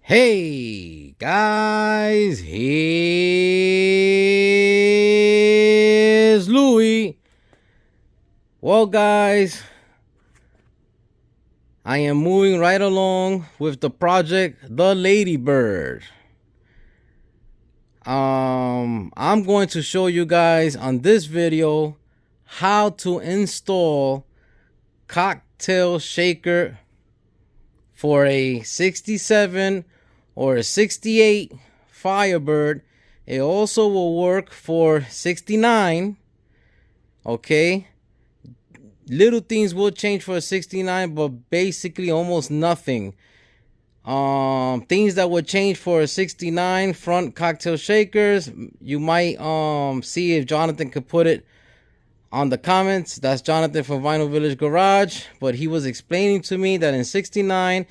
Hey guys, here's Louie. Well guys, I am moving right along with the project The Ladybird. I'm going to show you guys on this video how to install cocktail shaker for a 67 or a 68 Firebird. It also will work for 69. Okay, little things will change for a 69, but basically almost nothing. Things that would change for a 69 front cocktail shakers, you might see if Jonathan could put it on the comments. That's Jonathan from Vinyl Village Garage, but he was explaining to me that in 69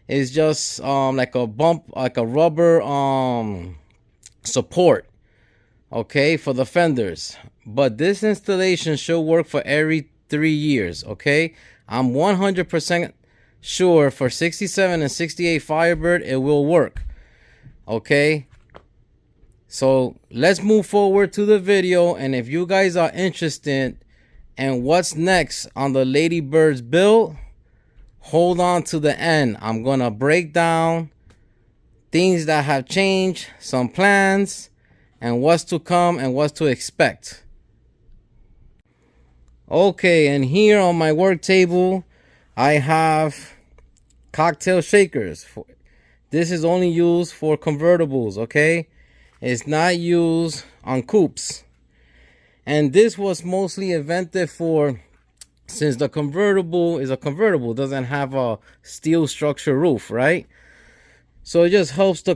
is just like a bump, like a rubber support, okay, for the fenders. But this installation should work for every 3 years. Okay, I'm 100% sure for 67 and 68 Firebird it will work. Okay, so let's move forward to the video, and if you guys are interested in what's next on the Ladybird's build, hold on to the end. I'm gonna break down things that have changed, some plans, and what's to come and what's to expect. Okay, and here on my work table I have cocktail shakers. This is only used for convertibles, okay? It's not used on coupes. And this was mostly invented for, since the convertible is a convertible, doesn't have a steel structure roof, right? So it just helps the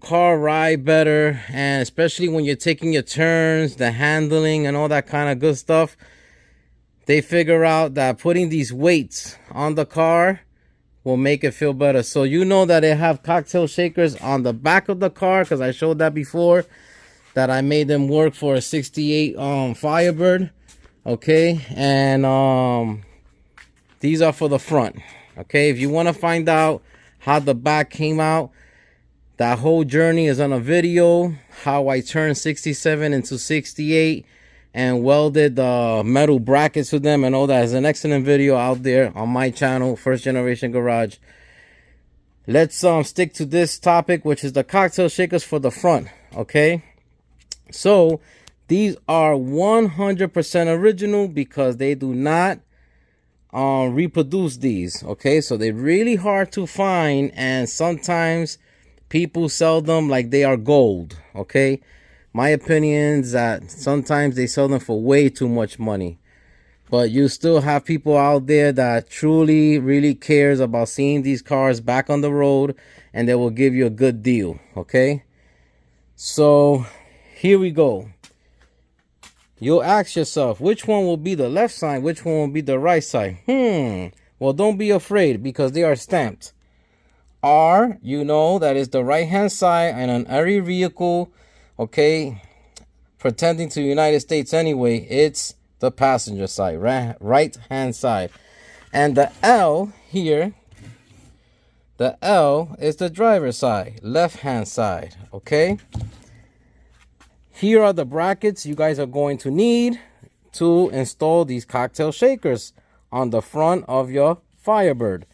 car ride better, and especially when you're taking your turns, the handling and all that kind of good stuff. They figure out that putting these weights on the car will make it feel better. So you know that they have cocktail shakers on the back of the car, because I showed that before, that I made them work for a 68 Firebird. Okay, and these are for the front. Okay, if you want to find out how the back came out, that whole journey is on a video, how I turned 67 into 68 and welded the metal brackets to them and all that. Is an excellent video out there on my channel, First Generation Garage. Let's stick to this topic, which is the cocktail shakers for the front. Okay, so these are 100% original because they do not reproduce these. Okay, so they're really hard to find, and sometimes people sell them like they are gold. Okay, my opinion is that sometimes they sell them for way too much money, but you still have people out there that truly really cares about seeing these cars back on the road, and they will give you a good deal. Okay, so here we go. You'll ask yourself, which one will be the left side, which one will be the right side? Well, don't be afraid, because they are stamped. R, you know that is the right hand side, and on every vehicle, okay, pretending to the United States anyway, it's the passenger side, right hand side. And the L here, the L is the driver's side, left hand side. Okay, here are the brackets you guys are going to need to install these cocktail shakers on the front of your Firebird.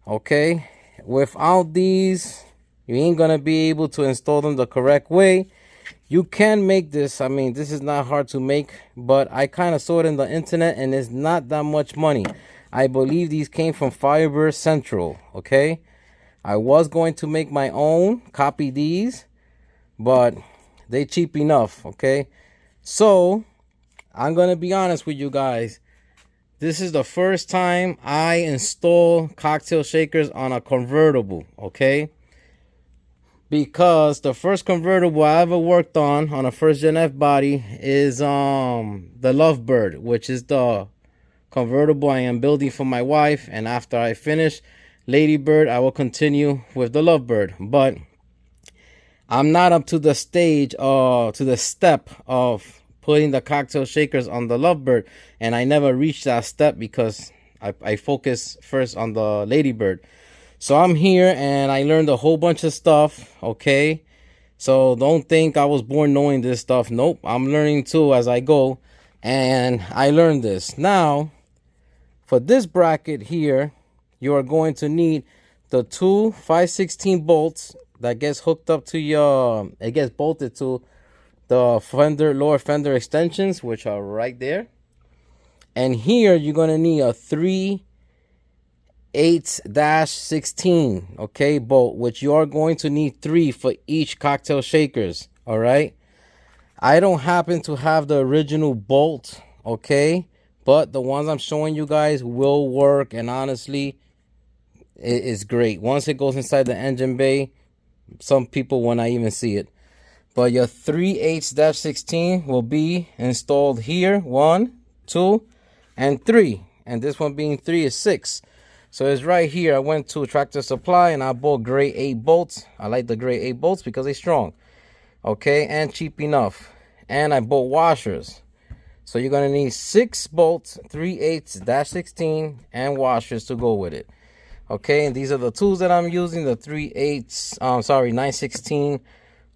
Okay, without these, you ain't gonna be able to install them the correct way. You can make this. I mean, this is not hard to make, but I kind of saw it in the internet, and it's not that much money. I believe these came from Firebird Central. Okay, I was going to make my own, copy these, but they cheap enough. Okay, so I'm gonna be honest with you guys. This is the first time I install cocktail shakers on a convertible. Okay, because the first convertible I ever worked on a first gen F body is the Lovebird, which is the convertible I am building for my wife. And after I finish Ladybird, I will continue with the Lovebird. But I'm not up to the stage, to the step of putting the cocktail shakers on the Lovebird, and I never reached that step because I focus first on the Ladybird. So I'm here and I learned a whole bunch of stuff, okay? So don't think I was born knowing this stuff. Nope, I'm learning too as I go. And I learned this. Now, for this bracket here, you are going to need the two 5/16 bolts that gets hooked up to your, it gets bolted to the fender, lower fender extensions, which are right there. And here you're going to need a 3/8-16, okay, bolt, which you are going to need 3 for each cocktail shakers, all right? I don't happen to have the original bolt, okay, but the ones I'm showing you guys will work, and honestly, it is great. Once it goes inside the engine bay, some people will not even see it. But your 3/8-16 will be installed here, 1, 2, and 3. And this one being 3 is 6. So it's right here. I went to Tractor Supply and I bought grade 8 bolts. I like the grade 8 bolts because they're strong, okay, and cheap enough. And I bought washers. So you're gonna need 6 bolts, 3/8-16, and washers to go with it. Okay, and these are the tools that I'm using: the 9/16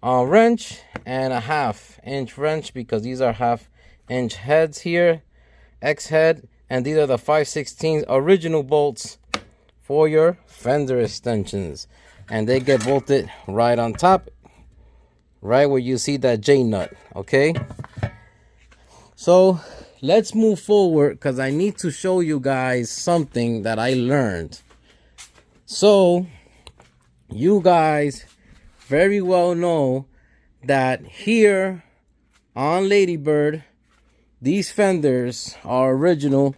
wrench and a 1/2 inch wrench, because these are 1/2 inch heads here, X head, and these are the 5/16 original bolts for your fender extensions, and they get bolted right on top, right where you see that J nut. Okay, so let's move forward because I need to show you guys something that I learned. So you guys very well know that here on Ladybird, these fenders are original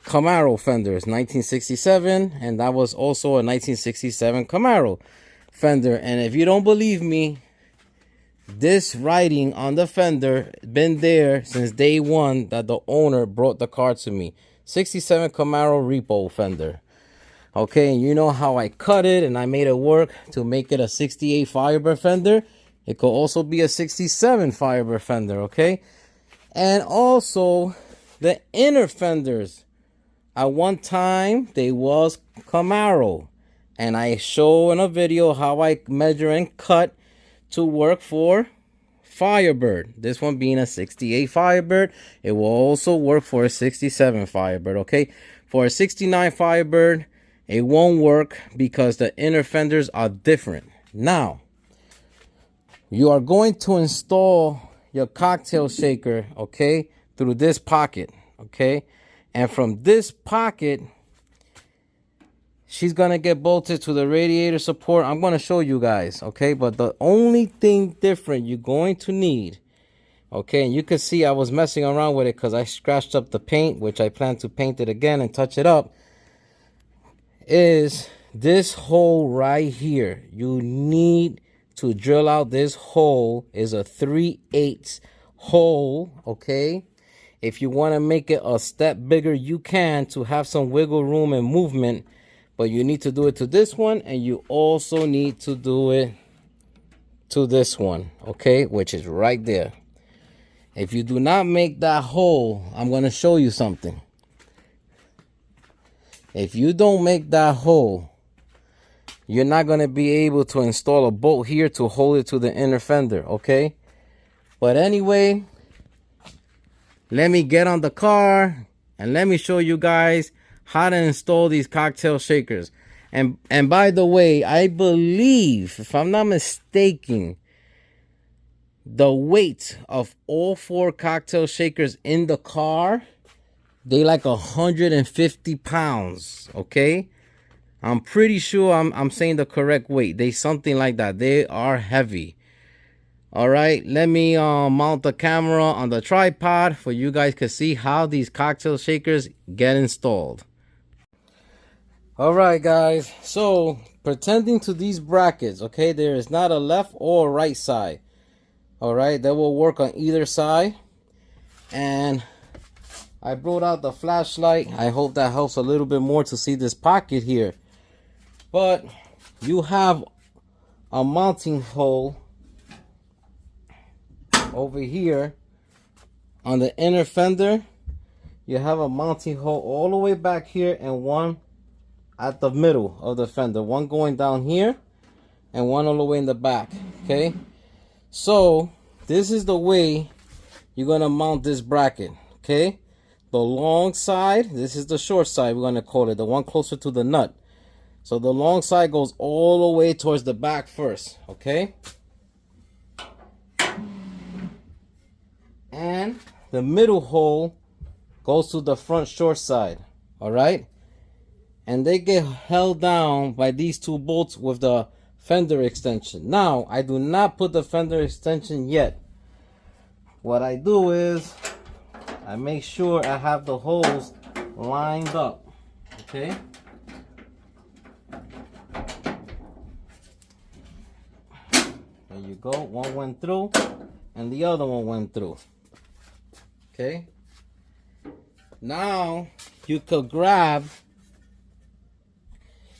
Camaro fenders, 1967, and that was also a 1967 Camaro fender. And if you don't believe me, this writing on the fender been there since day one that the owner brought the car to me. 67 Camaro repo fender. Okay, and you know how I cut it and I made it work to make it a 68 Firebird fender. It could also be a 67 Firebird fender, okay? And also the inner fenders. At one time, they was Camaro. And I show in a video how I measure and cut to work for Firebird. This one being a 68 Firebird. It will also work for a 67 Firebird, okay? For a 69 Firebird, it won't work because the inner fenders are different. Now, you are going to install your cocktail shaker, okay, through this pocket, okay? And from this pocket, she's going to get bolted to the radiator support. I'm going to show you guys, okay? But the only thing different you're going to need, okay, and you can see I was messing around with it because I scratched up the paint, which I plan to paint it again and touch it up, is this hole right here. You need to drill out this hole. Is a 3/8 hole, okay? If you want to make it a step bigger, you can, to have some wiggle room and movement, but you need to do it to this one, and you also need to do it to this one, okay, which is right there. If you do not make that hole, I'm going to show you something. If you don't make that hole, you're not going to be able to install a bolt here to hold it to the inner fender, okay? But anyway, let me get on the car and let me show you guys how to install these cocktail shakers. And by the way, I believe, if I'm not mistaken, the weight of all 4 cocktail shakers in the car, they like 150 pounds, okay? I'm pretty sure I'm saying the correct weight. They something like that. They are heavy. All right, let me mount the camera on the tripod for you guys to see how these cocktail shakers get installed. All right, guys. So, pretending to these brackets, okay, there is not a left or a right side. All right, that will work on either side. And I brought out the flashlight. I hope that helps a little bit more to see this pocket here. But you have a mounting hole over here on the inner fender. You have a mounting hole all the way back here and one at the middle of the fender. One going down here and one all the way in the back. Okay, so this is the way you're gonna mount this bracket. Okay, the long side, this is the short side, we're gonna call it, the one closer to the nut. So the long side goes all the way towards the back first. Okay, and the middle hole goes to the front short side. All right, and they get held down by these two bolts with the fender extension. Now I do not put the fender extension yet. What I do is I make sure I have the holes lined up. Okay, there you go. One went through and the other one went through. Okay, now you could grab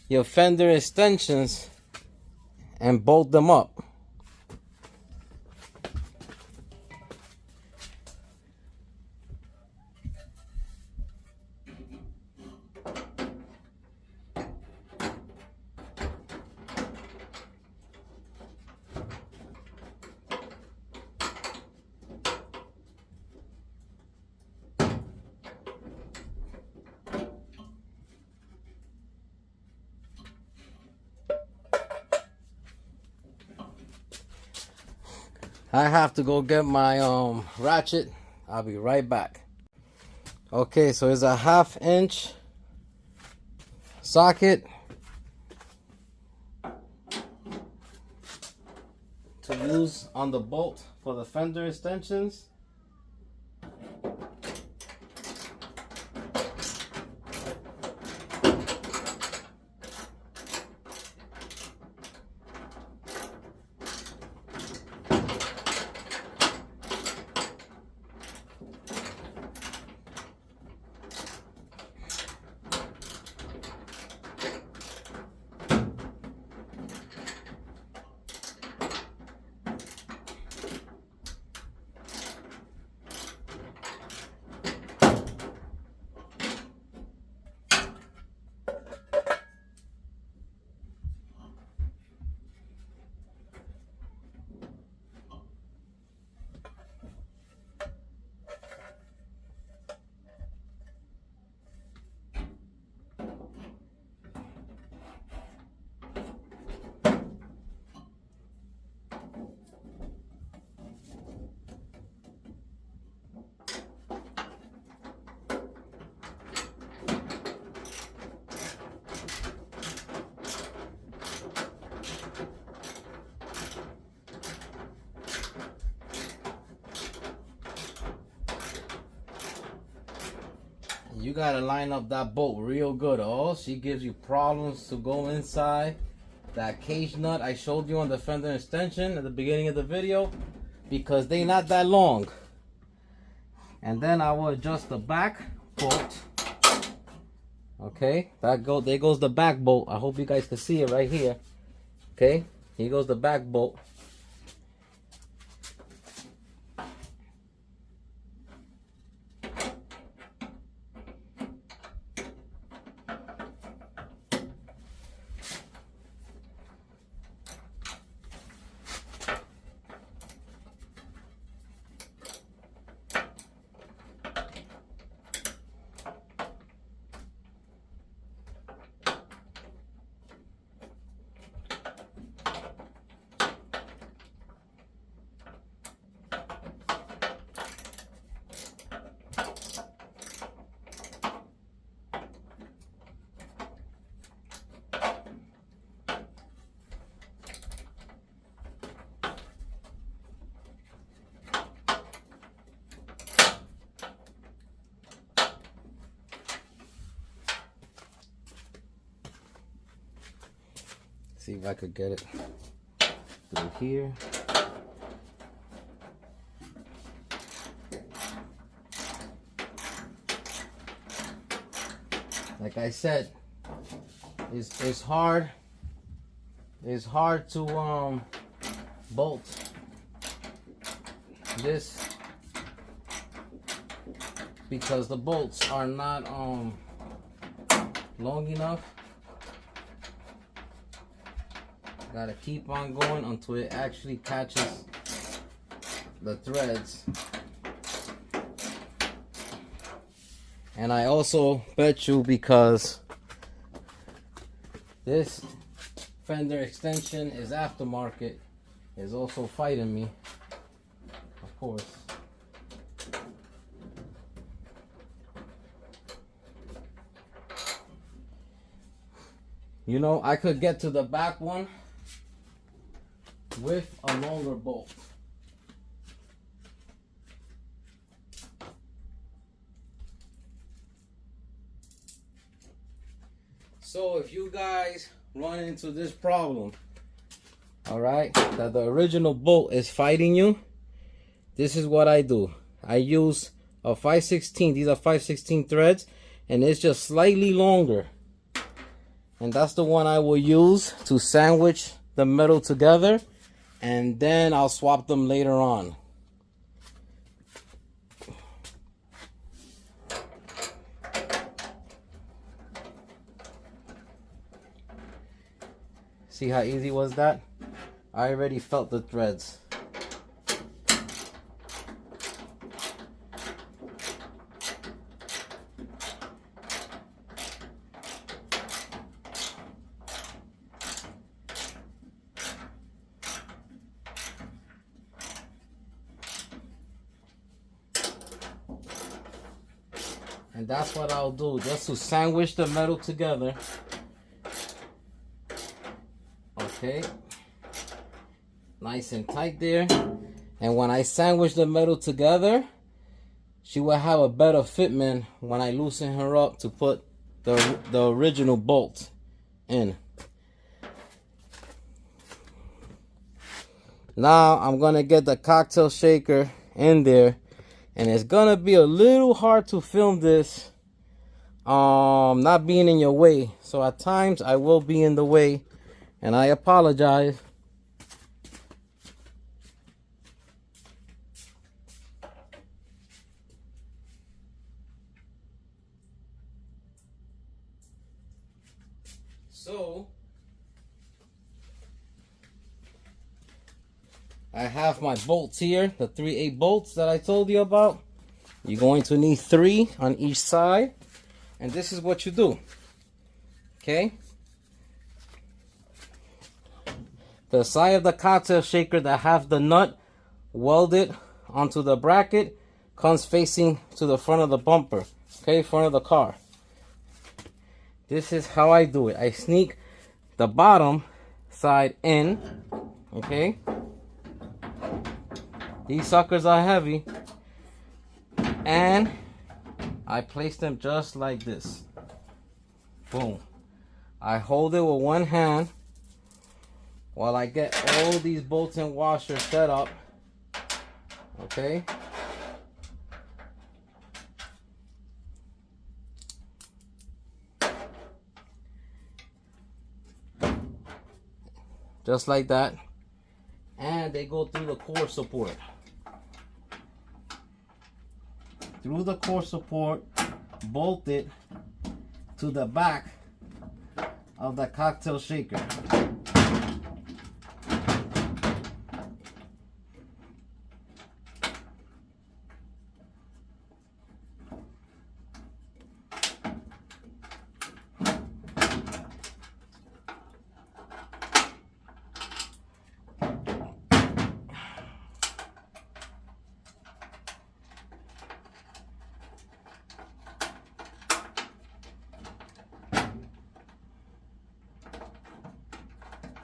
your fender extensions and bolt them up. I have to go get my ratchet. I'll be right back. Okay, so it's a 1/2 inch socket to use on the bolt for the fender extensions. You gotta line up that bolt real good. Oh, she gives you problems to go inside that cage nut I showed you on the fender extension at the beginning of the video, because they not that long. And then I will adjust the back bolt. Okay, there goes the back bolt. I hope you guys can see it right here. Okay, here goes the back bolt. See if I could get it through here. Like I said, it's hard. It's hard to bolt this because the bolts are not long enough. Gotta keep on going until it actually catches the threads. And I also bet you, because this fender extension is aftermarket, is also fighting me, of course. You know, I could get to the back one with a longer bolt. So if you guys run into this problem, all right, that the original bolt is fighting you, this is what I do. I use a 5/16. These are 5/16 threads, and it's just slightly longer. And that's the one I will use to sandwich the metal together, and then I'll swap them later on. See how easy was that? I already felt the threads. And that's what I'll do, just to sandwich the metal together. Okay, nice and tight there. And when I sandwich the metal together, she will have a better fitment when I loosen her up to put the original bolt in. Now I'm gonna get the cocktail shaker in there, and it's gonna be a little hard to film this not being in your way. So at times I will be in the way, and I apologize. So I have my bolts here, the 3/8 bolts that I told you about. You're going to need 3 on each side, and this is what you do. Okay, the side of the cocktail shaker that have the nut welded onto the bracket comes facing to the front of the bumper, okay, front of the car. This is how I do it. I sneak the bottom side in, okay. These suckers are heavy, and I place them just like this. Boom. I hold it with one hand while I get all these bolts and washers set up, okay. Just like that. And they go through the core support. Through the core support, bolted to the back of the cocktail shaker.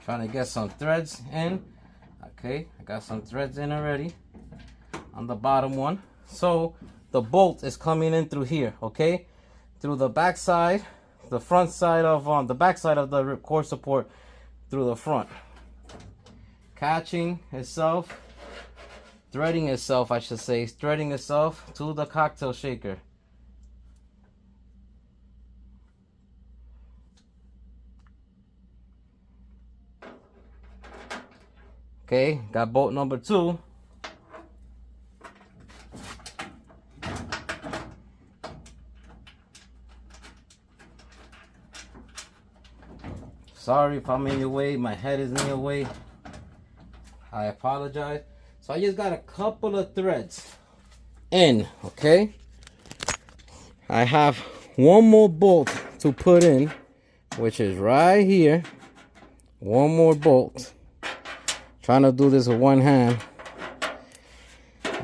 Trying to get some threads in. Okay, I got some threads in already on the bottom one. So the bolt is coming in through here, okay, through the back side, the front side of the back side of the core support, through the front, catching itself, threading itself, I should say, threading itself to the cocktail shaker. Okay, got bolt number 2. Sorry if I'm in your way, my head is in your way. I apologize. So I just got a couple of threads in, okay? I have one more bolt to put in, which is right here. One more bolt. Trying to do this with one hand.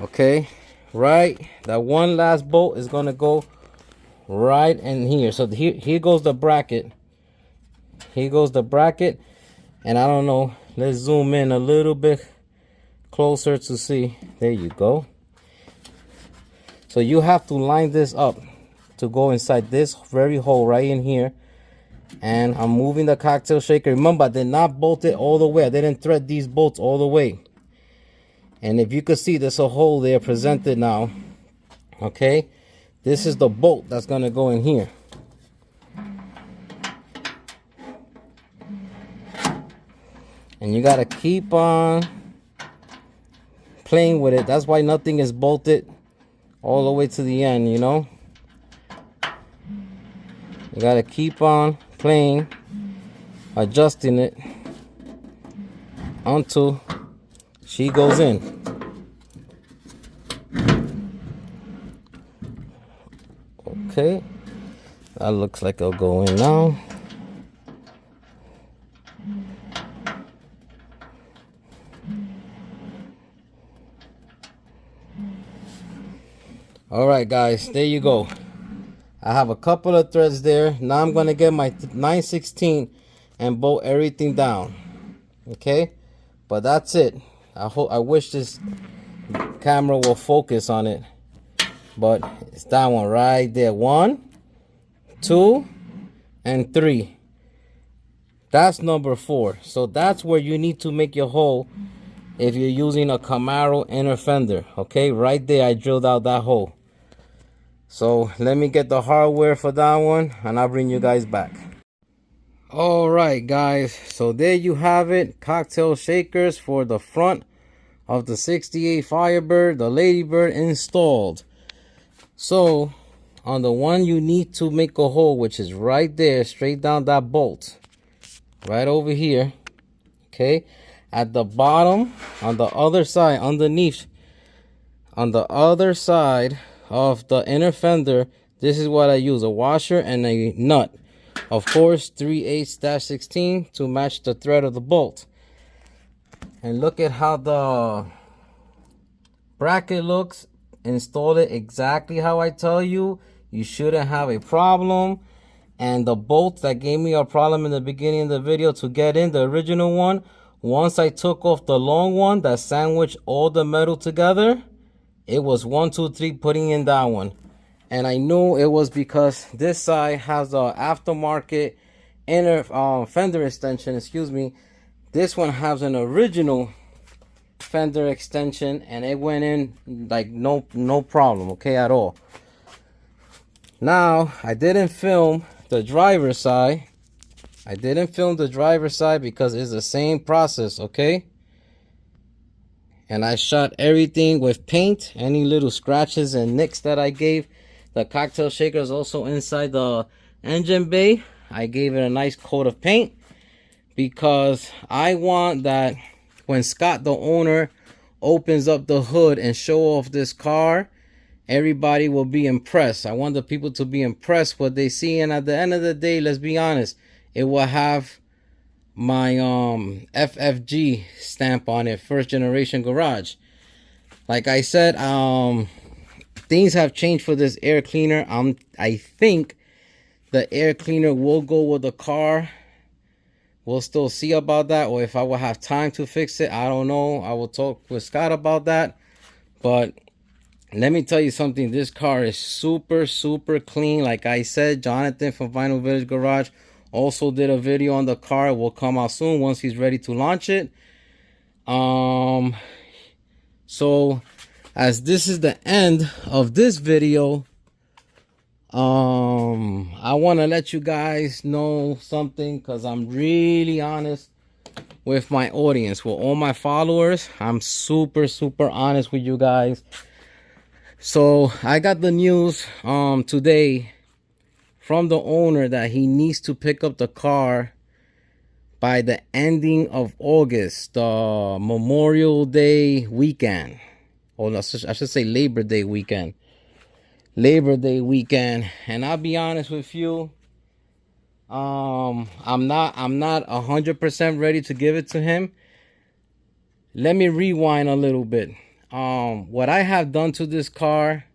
Okay, right. That one last bolt is gonna go right in here. So here goes the bracket. Here goes the bracket, and I don't know. Let's zoom in a little bit closer to see. There you go. So you have to line this up to go inside this very hole right in here. And I'm moving the cocktail shaker. Remember, I did not bolt it all the way. I didn't thread these bolts all the way. And if you could see, there's a hole there presented now. Okay, this is the bolt that's gonna go in here. And you gotta keep on playing with it. That's why nothing is bolted all the way to the end, you know. You gotta keep on playing, adjusting it until she goes in. Okay, that looks like it'll go in now. All right, guys, there you go. I have a couple of threads there. Now I'm gonna get my 9/16 and bolt everything down. Okay, but that's it. I wish this camera will focus on it, but it's that one right there. 1, 2, and 3. That's number 4. So that's where you need to make your hole if you're using a Camaro inner fender. Okay, right there I drilled out that hole. So let me get the hardware for that one, and I'll bring you guys back. All right, guys, so there you have it. Cocktail shakers for the front of the 68 Firebird, the Ladybird, installed. So on the one you need to make a hole, which is right there, straight down that bolt right over here. Okay, at the bottom, on the other side, underneath, on the other side of the inner fender, this is what I use: a washer and a nut. Of course, 3/8-16 to match the thread of the bolt. And look at how the bracket looks. Install it exactly how I tell you. You shouldn't have a problem. And the bolt that gave me a problem in the beginning of the video to get in, the original one, once I took off the long one that sandwiched all the metal together, it was 1, 2, 3 putting in that one. And I knew it was because this side has a aftermarket inner fender extension, excuse me. This one has an original fender extension, and it went in like no problem, okay, at all. Now, I didn't film the driver's side. I didn't film the driver's side because it's the same process, okay? And I shot everything with paint. Any little scratches and nicks that I gave. The cocktail shaker is also inside the engine bay. I gave it a nice coat of paint because I want that when Scott, the owner, opens up the hood and show off this car, everybody will be impressed. I want the people to be impressed what they see, and at the end of the day, let's be honest, it will have my FFG stamp on it, first generation garage. Like I said, things have changed for this air cleaner. I think the air cleaner will go with the car. We'll still see about that, or if I will have time to fix it, I don't know. I will talk with Scott about that. But let me tell you something, this car is super clean. Like I said, Jonathan from Vinyl Village Garage also did a video on the car. It will come out soon once he's ready to launch it. So as this is the end of this video, I want to let you guys know something, because I'm really honest with my audience, with all my followers. I'm super honest with you guys. So I got the news today from the owner that he needs to pick up the car by the ending of August, Memorial Day weekend. Or I should say Labor Day weekend. Labor Day weekend. And I'll be honest with you, I'm not 100% ready to give it to him. Let me rewind a little bit. What I have done to this car,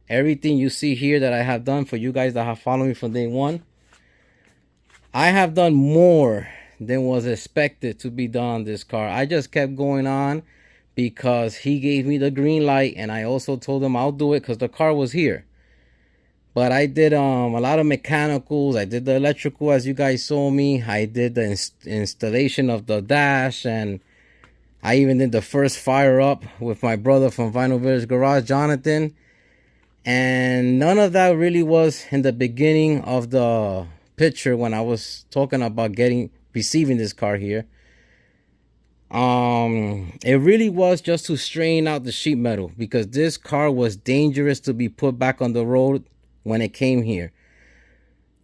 everything you see here that I have done for you guys that have followed me from day one, I have done more than was expected to be done on this car. I just kept going on because he gave me the green light, and I also told him I'll do it because the car was here. But I did a lot of mechanicals. I did the electrical, as you guys saw me. I did the installation of the dash, and I even did the first fire up with my brother from Vinyl Village Garage, Jonathan. And none of that really was in the beginning of the picture when I was talking about receiving this car here. It really was just to straighten out the sheet metal, because this car was dangerous to be put back on the road when it came here.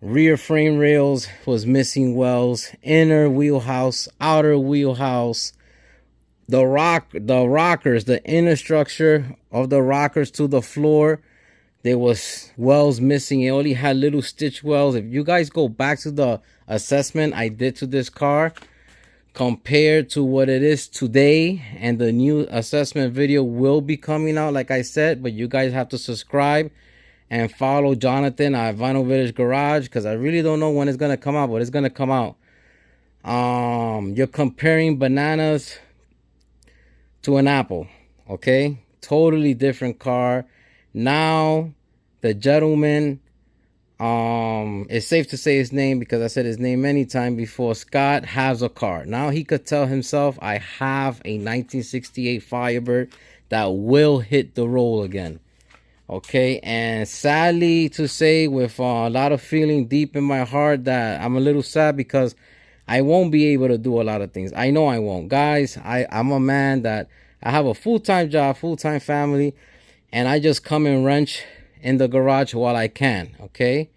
Rear frame rails was missing wells, inner wheelhouse, outer wheelhouse, the rockers, the inner structure of the rockers to the floor, there was wells missing. It only had little stitch wells. If you guys go back to the assessment I did to this car compared to what it is today, and the new assessment video will be coming out, like I said, but you guys have to subscribe and follow Jonathan at Vinyl Village Garage, because I really don't know when it's going to come out, but it's going to come out. You're comparing bananas to an apple, okay? Totally different car. Now, the gentleman, it's safe to say his name because I said his name many times before, Scott, has a car. Now he could tell himself, I have a 1968 Firebird that will hit the road again. Okay, and sadly to say, with a lot of feeling deep in my heart, that I'm a little sad because I won't be able to do a lot of things. I know I won't. Guys, I'm a man that I have a full-time job, full-time family, and I just come and wrench in the garage while I can, okay?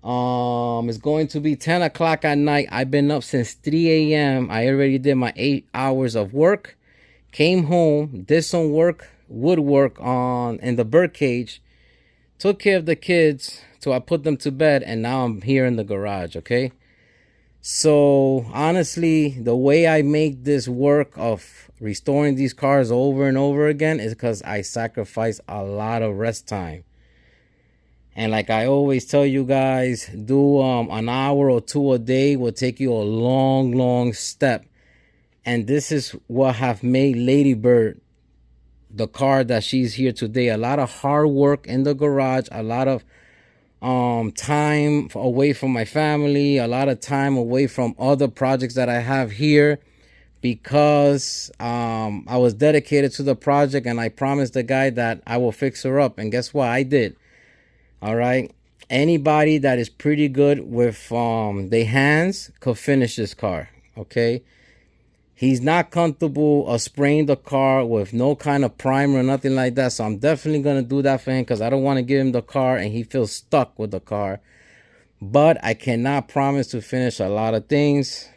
It's going to be 10 o'clock at night. I've been up since 3 a.m. I already did my 8 hours of work. Came home, did some woodwork in the birdcage, took care of the kids till I put them to bed, and now I'm here in the garage, okay? So honestly, the way I make this work of restoring these cars over and over again is because I sacrifice a lot of rest time. And like I always tell you guys, do an hour or two a day will take you a long step. And this is what have made Lady Bird the car that she's here today. A lot of hard work in the garage, a lot of time away from my family, a lot of time away from other projects that I have here, because I was dedicated to the project, and I promised the guy that I will fix her up, and guess what? I did. All right, anybody that is pretty good with their hands could finish this car, okay? He's not comfortable spraying the car with no kind of primer or nothing like that. So I'm definitely going to do that for him, because I don't want to give him the car and he feels stuck with the car. But I cannot promise to finish a lot of things,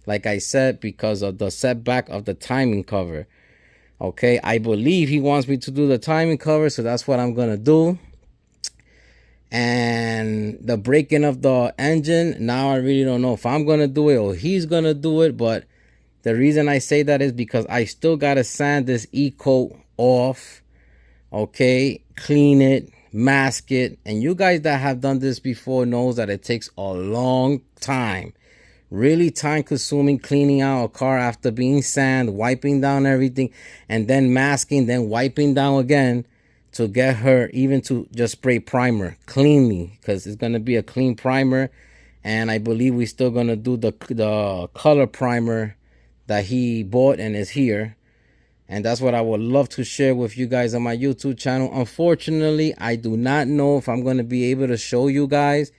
like I said, because of the setback of the timing cover. Okay, I believe he wants me to do the timing cover, so that's what I'm going to do. And the breaking of the engine, now I really don't know if I'm going to do it or he's going to do it, but the reason I say that is because I still got to sand this E-coat off, okay, clean it, mask it. And you guys that have done this before knows that it takes a long time, really time consuming, cleaning out a car after being sanded, wiping down everything, and then masking, then wiping down again to get her even to just spray primer cleanly, because it's going to be a clean primer. And I believe we're still going to do the color primer that he bought and is here, and that's what I would love to share with you guys on my YouTube channel. Unfortunately, I do not know if I'm going to be able to show you guys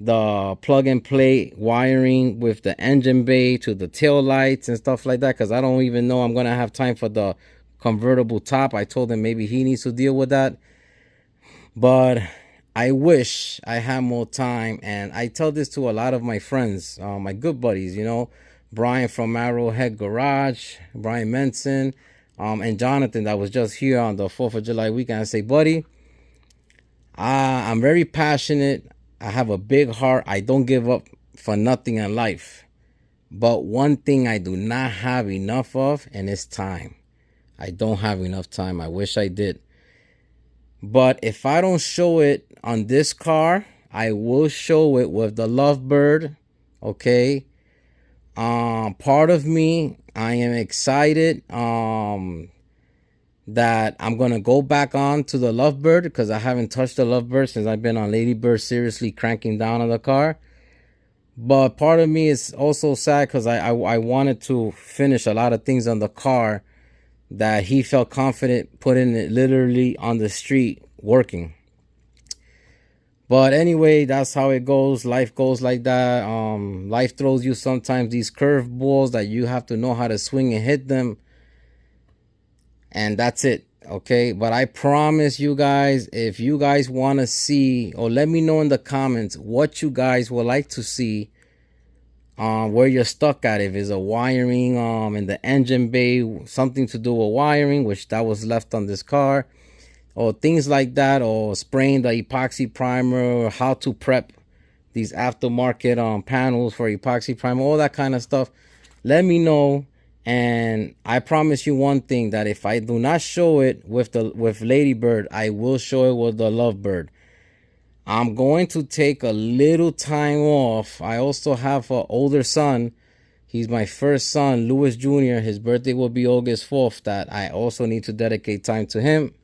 the plug and play wiring with the engine bay to the tail lights and stuff like that, because I don't even know I'm going to have time for the convertible top. I told him maybe he needs to deal with that, but I wish I had more time, and I tell this to a lot of my friends, my good buddies, you know, Brian from Arrowhead Garage, Brian Menson, and Jonathan that was just here on the 4th of July weekend. I say, buddy, I'm very passionate. I have a big heart. I don't give up for nothing in life. But one thing I do not have enough of, and it's time. I don't have enough time. I wish I did. But if I don't show it on this car, I will show it with the Lovebird. Okay. Part of me, I am excited that I'm gonna go back on to the Lovebird, because I haven't touched the Lovebird since I've been on Ladybird, seriously cranking down on the car. But part of me is also sad because I wanted to finish a lot of things on the car that he felt confident putting it literally on the street working. But anyway, that's how it goes. Life goes like that. Life throws you sometimes these curve balls that you have to know how to swing and hit them. And that's it. Okay. But I promise you guys, if you guys want to see, or let me know in the comments what you guys would like to see, where you're stuck at. If it's a wiring in the engine bay, something to do with wiring, which that was left on this car, or things like that, or spraying the epoxy primer, or how to prep these aftermarket panels for epoxy primer, all that kind of stuff. Let me know. And I promise you one thing, that if I do not show it with Ladybird, I will show it with the Lovebird. I'm going to take a little time off. I also have an older son. He's my first son, Louis Jr. His birthday will be August 4th. That I also need to dedicate time to him.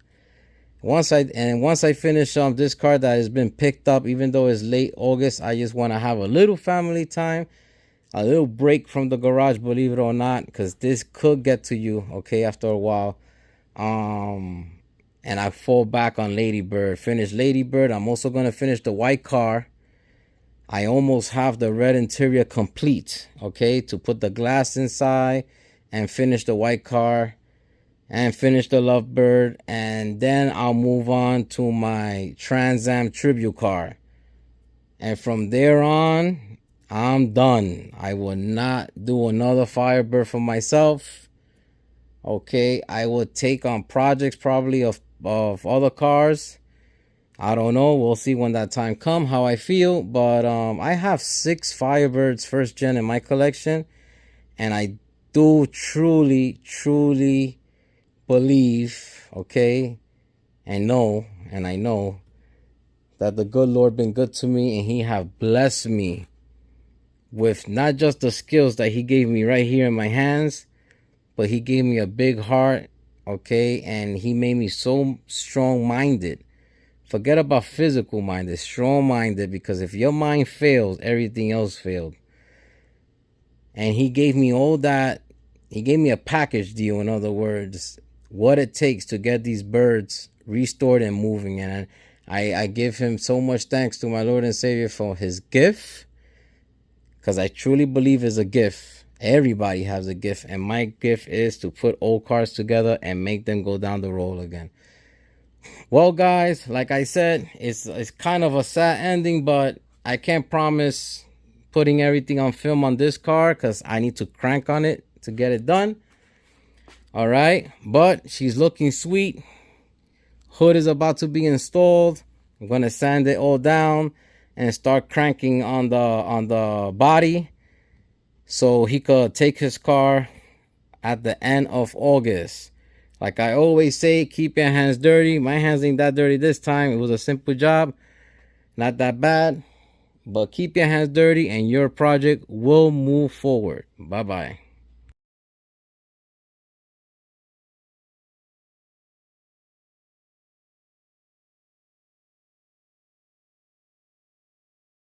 Once I finish this car that has been picked up, even though it's late August, I just want to have a little family time, a little break from the garage, believe it or not, because this could get to you, okay, after a while. And I fall back on Ladybird. Finish Ladybird. I'm also going to finish the white car. I almost have the red interior complete, okay, to put the glass inside and finish the white car and finish the Lovebird. And then I'll move on to my Trans Am tribute car. And from there on, I'm done. I will not do another Firebird for myself. Okay, I will take on projects probably of other cars. I don't know. We'll see when that time comes, how I feel. But I have 6 Firebirds first gen in my collection. And I do truly believe, okay, and I know that the good Lord been good to me, and he have blessed me with not just the skills that he gave me right here in my hands, but he gave me a big heart, okay, and he made me so strong-minded. Forget about physical-minded, strong-minded, because if your mind fails, everything else failed. And he gave me all that. He gave me a package deal, in other words, what it takes to get these birds restored and moving. And I give him so much thanks to my Lord and Savior for his gift, because I truly believe it's a gift. Everybody has a gift, and my gift is to put old cars together and make them go down the road again. Well, guys, like I said, it's kind of a sad ending, but I can't promise putting everything on film on this car, because I need to crank on it to get it done. All right, but she's looking sweet. Hood is about to be installed. I'm gonna sand it all down and start cranking on the body, so he could take his car at the end of August. Like I always say, keep your hands dirty. My hands ain't that dirty this time. It was a simple job, not that bad. But keep your hands dirty and your project will move forward. Bye-bye.